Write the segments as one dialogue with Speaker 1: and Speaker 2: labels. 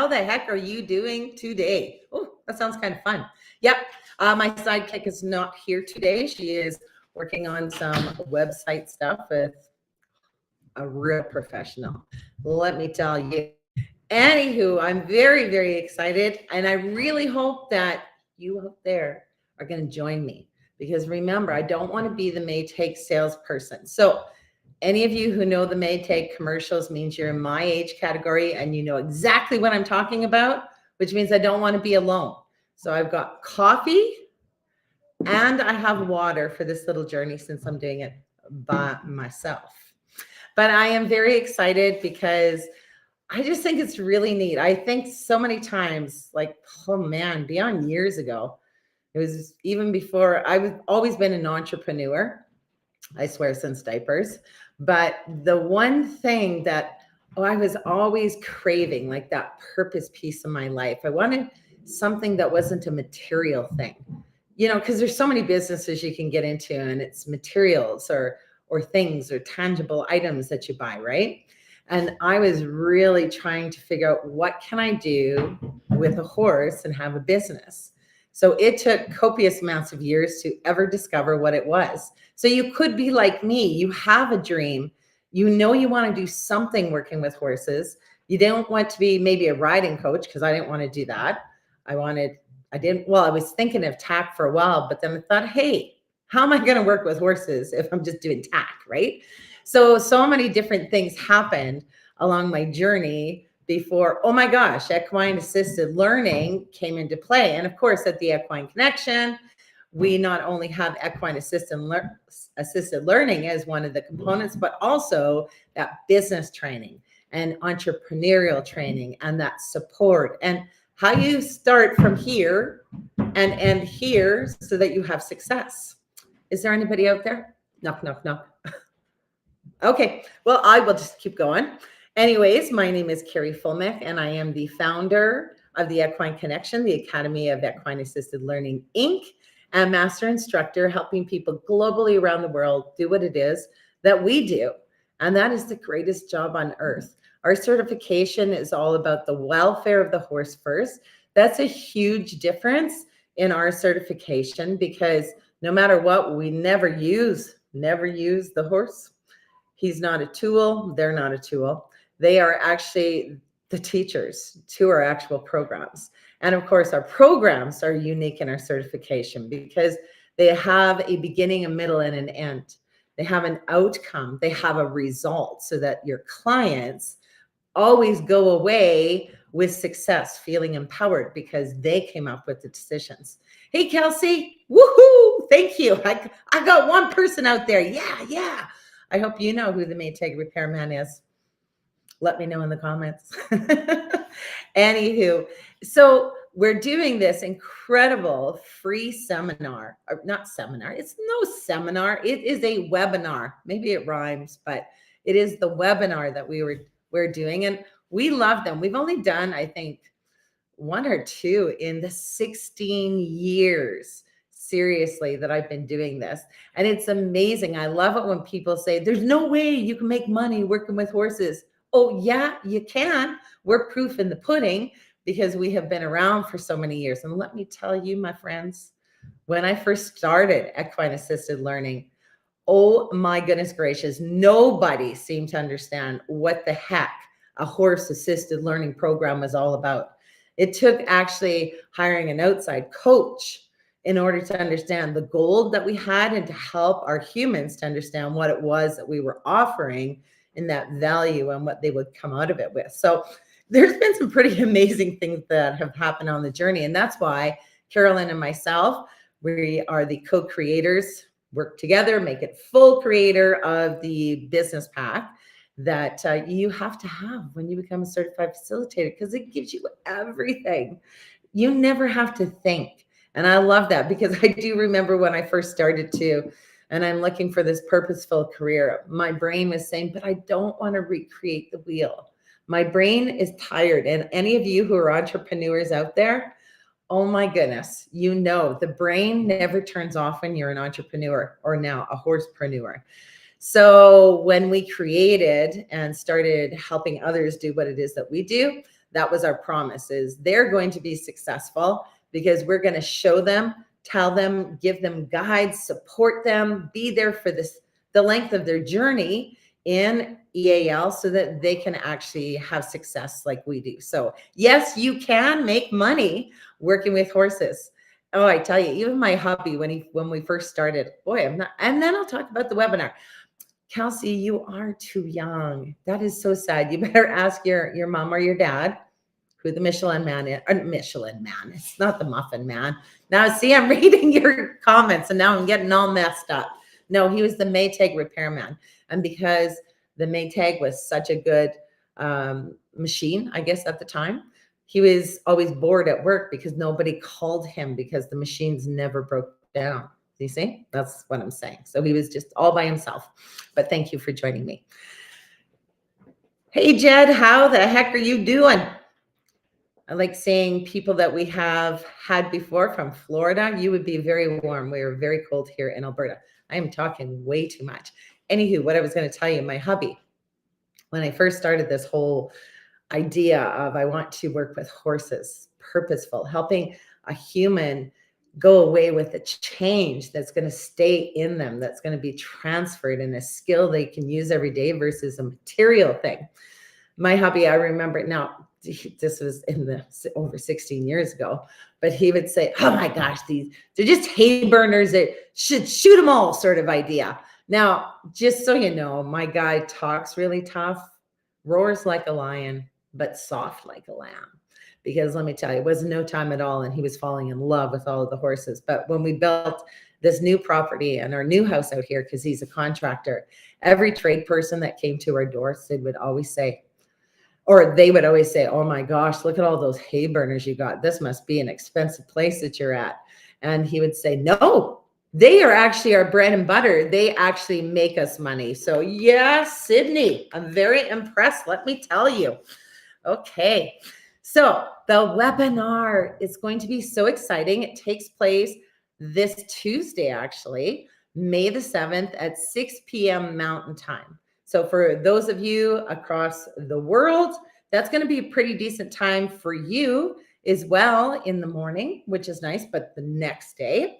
Speaker 1: how the heck are you doing today? Oh, that sounds kind of fun. Yep. My sidekick is not here today. She is working on some website stuff with a real professional. Let me tell you. Anywho, I'm very, very excited. And I really hope that you out there are going to join me, because remember, I don't want to be the Maytag salesperson. So any of you who know the Maytag commercials means you're in my age category and you know exactly what I'm talking about, which means I don't want to be alone. So I've got coffee and I have water for this little journey since I'm doing it by myself. But I am very excited because I just think it's really neat. I think so many times, like, oh man, beyond years ago, it was even before I've always been an entrepreneur. I swear, since diapers. But the one thing that I was always craving, like that purpose piece of my life, I wanted something that wasn't a material thing, because there's so many businesses you can get into and it's materials or things or tangible items that you buy, right? And I was really trying to figure out, what can I do with a horse and have a business? So it took copious amounts of years to ever discover what it was. So you could be like me. You have a dream. You want to do something working with horses. You don't want to be maybe a riding coach, because I didn't want to do that. I was thinking of tack for a while, but then I thought, hey, how am I going to work with horses if I'm just doing tack, right? So many different things happened along my journey before, oh my gosh, equine assisted learning came into play. And of course, at the Equine Connection, we not only have equine assisted learning as one of the components, but also that business training and entrepreneurial training and that support and how you start from here and end here so that you have success. Is there anybody out there? Knock, knock, knock. Okay, well, I will just keep going. Anyways, my name is Carrie Fulmick, and I am the founder of the Equine Connection, the Academy of Equine Assisted Learning, Inc., and master instructor, helping people globally around the world do what it is that we do. And that is the greatest job on earth. Our certification is all about the welfare of the horse first. That's a huge difference in our certification, because no matter what, we never use the horse. He's not a tool. They're not a tool. They are actually the teachers to our actual programs. And of course, our programs are unique in our certification because they have a beginning, a middle, and an end. They have an outcome. They have a result, so that your clients always go away with success, feeling empowered because they came up with the decisions. Hey, Kelsey, woohoo! Thank you. I got one person out there. Yeah. I hope you know who the Maytag repairman is. Let me know in the comments. Anywho, so we're doing this incredible free seminar, or not seminar. It's no seminar. It is a webinar. Maybe it rhymes, but it is the webinar that we're doing, and we love them. We've only done, I think, one or two in the 16 years. Seriously, that I've been doing this. And it's amazing. I love it when people say, there's no way you can make money working with horses. Oh, yeah, you can. We're proof in the pudding because we have been around for so many years. And let me tell you, my friends, when I first started equine assisted learning, oh my goodness gracious, nobody seemed to understand what the heck a horse assisted learning program was all about. It took actually hiring an outside coach in order to understand the goal that we had and to help our humans to understand what it was that we were offering in that value and what they would come out of it with. So there's been some pretty amazing things that have happened on the journey. And that's why Carolyn and myself, we are the co-creators, work together, make it full creator of the business pack that you have to have when you become a certified facilitator, because it gives you everything. You never have to think. And I love that, because I do remember when I first started to, and I'm looking for this purposeful career, my brain was saying, but I don't want to recreate the wheel. My brain is tired. And any of you who are entrepreneurs out there, oh my goodness, the brain never turns off when you're an entrepreneur, or now a horsepreneur. So when we created and started helping others do what it is that we do, that was our promise, is they're going to be successful because we're going to show them, tell them, give them guides, support them, be there for the length of their journey in EAL so that they can actually have success like we do. So yes, you can make money working with horses. Oh, I tell you, even my hubby, when we first started, boy, I'm not, and then I'll talk about the webinar. Kelsey, you are too young. That is so sad. You better ask your mom or your dad who the Michelin man is. Michelin man. It's not the Muffin Man. Now, see, I'm reading your comments and now I'm getting all messed up. No, he was the Maytag repairman. And because the Maytag was such a good machine, I guess at the time, he was always bored at work because nobody called him because the machines never broke down. You see, that's what I'm saying. So he was just all by himself. But thank you for joining me. Hey, Jed, how the heck are you doing? I like saying people that we have had before from Florida. You would be very warm. We are very cold here in Alberta. I am talking way too much. Anywho, what I was going to tell you, my hubby, when I first started this whole idea of I want to work with horses, purposeful, helping a human go away with a change that's going to stay in them, that's going to be transferred in a skill they can use every day versus a material thing. My hubby, I remember it now, this was over 16 years ago, but he would say, oh my gosh, they're just hay burners that should shoot them all sort of idea. Now, just so you know, my guy talks really tough, roars like a lion, but soft like a lamb. Because let me tell you, it was no time at all. And he was falling in love with all of the horses. But when we built this new property and our new house out here, because he's a contractor, every trade person that came to our door, Sid would always say, or they would always say, oh my gosh, look at all those hay burners you got. This must be an expensive place that you're at. And he would say, no, they are actually our bread and butter. They actually make us money. So yeah, Sydney, I'm very impressed. Let me tell you. Okay. So the webinar is going to be so exciting. It takes place this Tuesday, actually, May the 7th at 6 p.m. Mountain Time. So for those of you across the world, that's going to be a pretty decent time for you as well in the morning, which is nice, but the next day.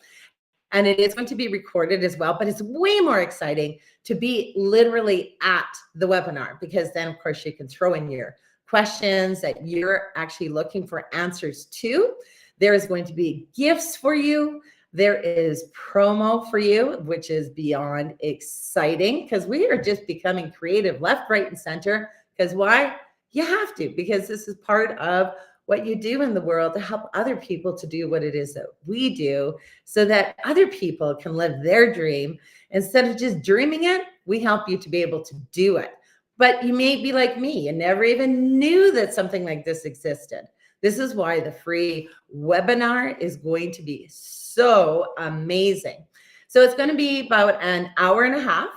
Speaker 1: And it is going to be recorded as well, but it's way more exciting to be literally at the webinar because then, of course, you can throw in your questions that you're actually looking for answers to. There is going to be gifts for you. There is promo for you, which is beyond exciting because we are just becoming creative left, right, and center. Because why? You have to, because this is part of what you do in the world to help other people to do what it is that we do so that other people can live their dream. Instead of just dreaming it, we help you to be able to do it. But you may be like me and never even knew that something like this existed. This is why the free webinar is going to be so amazing. So it's going to be about an hour and a half,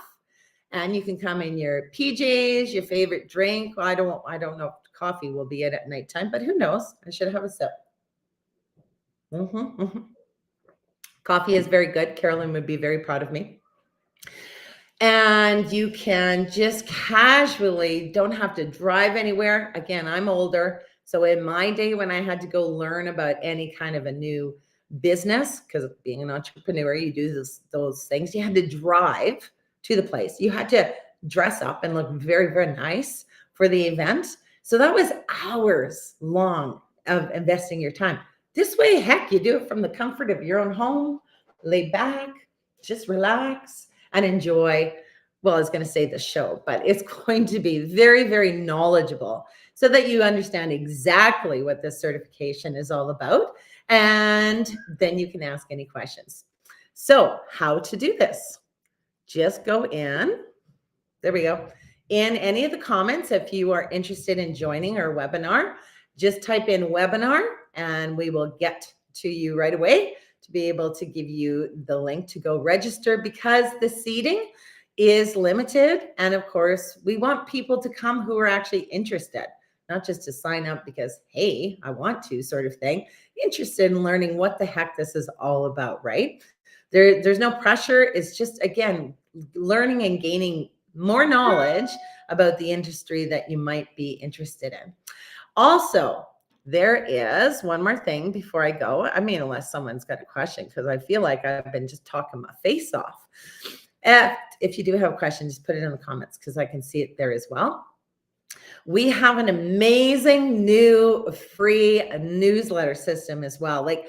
Speaker 1: and you can come in your PJs, your favorite drink. I don't know if coffee will be it at nighttime, but who knows? I should have a sip. Coffee is very good. Carolyn would be very proud of me. And you can just casually, don't have to drive anywhere. Again, I'm older. So in my day, when I had to go learn about any kind of a new business, because being an entrepreneur, you do those things, you had to drive to the place. You had to dress up and look very, very nice for the event. So that was hours long of investing your time. This way, heck, you do it from the comfort of your own home, lay back, just relax and enjoy, well, I was going to say the show, but it's going to be very, very knowledgeable so that you understand exactly what this certification is all about. And then you can ask any questions. So how to do this? Just go in. There we go. In any of the comments, if you are interested in joining our webinar, just type in webinar and we will get to you right away to be able to give you the link to go register because the seating is limited. And of course, we want people to come who are actually interested, not just to sign up because, hey, I want to sort of thing, interested in learning what the heck this is all about, right? There's no pressure. It's just, again, learning and gaining more knowledge about the industry that you might be interested in. Also, there is one more thing before I go. I mean, unless someone's got a question, because I feel like I've been just talking my face off. If you do have a question, just put it in the comments because I can see it there as well. We have an amazing new free newsletter system as well. Like,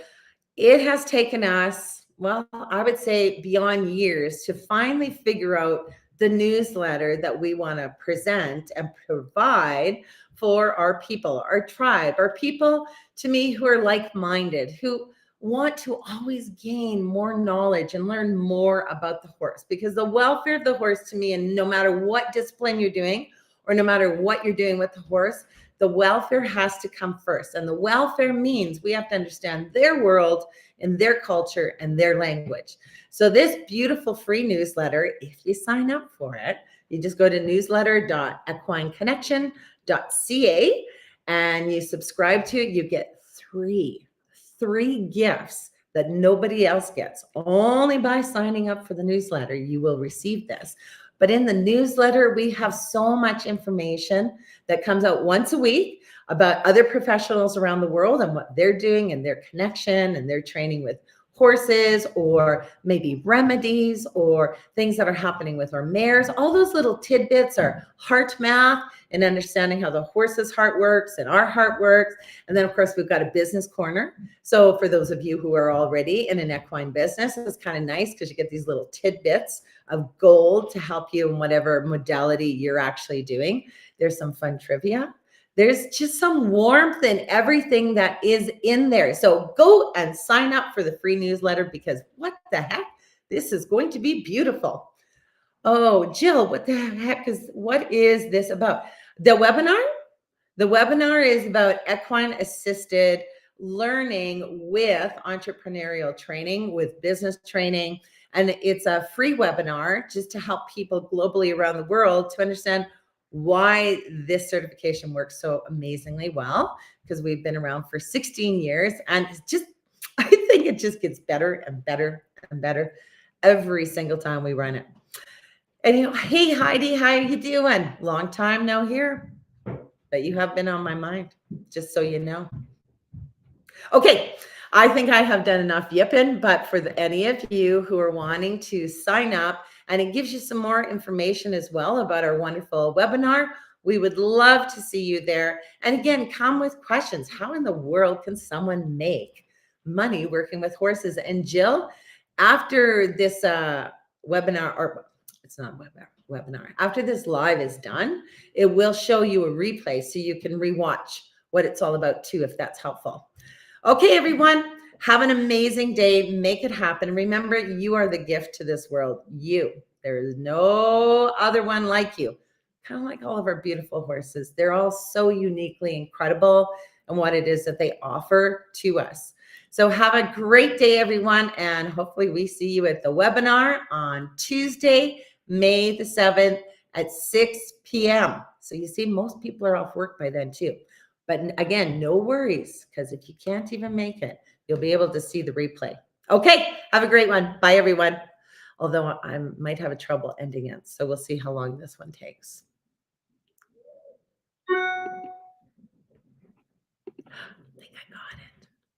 Speaker 1: it has taken us, well, I would say beyond years to finally figure out the newsletter that we want to present and provide for our people, our tribe, our people, to me, who are like-minded, who want to always gain more knowledge and learn more about the horse, because the welfare of the horse, to me, and no matter what discipline you're doing or no matter what you're doing with the horse, the welfare has to come first. And the welfare means we have to understand their world and their culture and their language. So this beautiful free newsletter, if you sign up for it, you just go to newsletter.equineconnection.ca and you subscribe to it. You get three gifts that nobody else gets. Only by signing up for the newsletter, you will receive this. But in the newsletter, we have so much information that comes out once a week about other professionals around the world and what they're doing and their connection and their training with horses, or maybe remedies or things that are happening with our mares. All those little tidbits are heart math and understanding how the horse's heart works and our heart works. And then, of course, we've got a business corner. So for those of you who are already in an equine business, it's kind of nice because you get these little tidbits of gold to help you in whatever modality you're actually doing. There's some fun trivia. There's just some warmth and everything that is in there. So go and sign up for the free newsletter, because what the heck? This is going to be beautiful. Oh, Jill, what the heck what is this about? The webinar? The webinar is about equine assisted learning with entrepreneurial training, with business training. And it's a free webinar just to help people globally around the world to understand why this certification works so amazingly well, because we've been around for 16 years. And it's just, I think it just gets better and better and better every single time we run it. And hey, Heidi, how are you doing? Long time no hear, but you have been on my mind, just so you know. Okay, I think I have done enough yipping, but for any of you who are wanting to sign up, and it gives you some more information as well about our wonderful webinar, we would love to see you there. And again, come with questions. How in the world can someone make money working with horses? And Jill, after this webinar, or it's not webinar, after this live is done, it will show you a replay so you can rewatch what it's all about too, if that's helpful. Okay, everyone, have an amazing day. Make it happen. Remember, you are the gift to this world. There is no other one like you. Kind of like all of our beautiful horses. They're all so uniquely incredible in what it is that they offer to us. So have a great day, everyone. And hopefully we see you at the webinar on Tuesday, May the 7th at 6 p.m. So you see, most people are off work by then too. But again, no worries, because if you can't even make it, you'll be able to see the replay. Okay, have a great one. Bye, everyone. Although I might have a trouble ending it, so we'll see how long this one takes.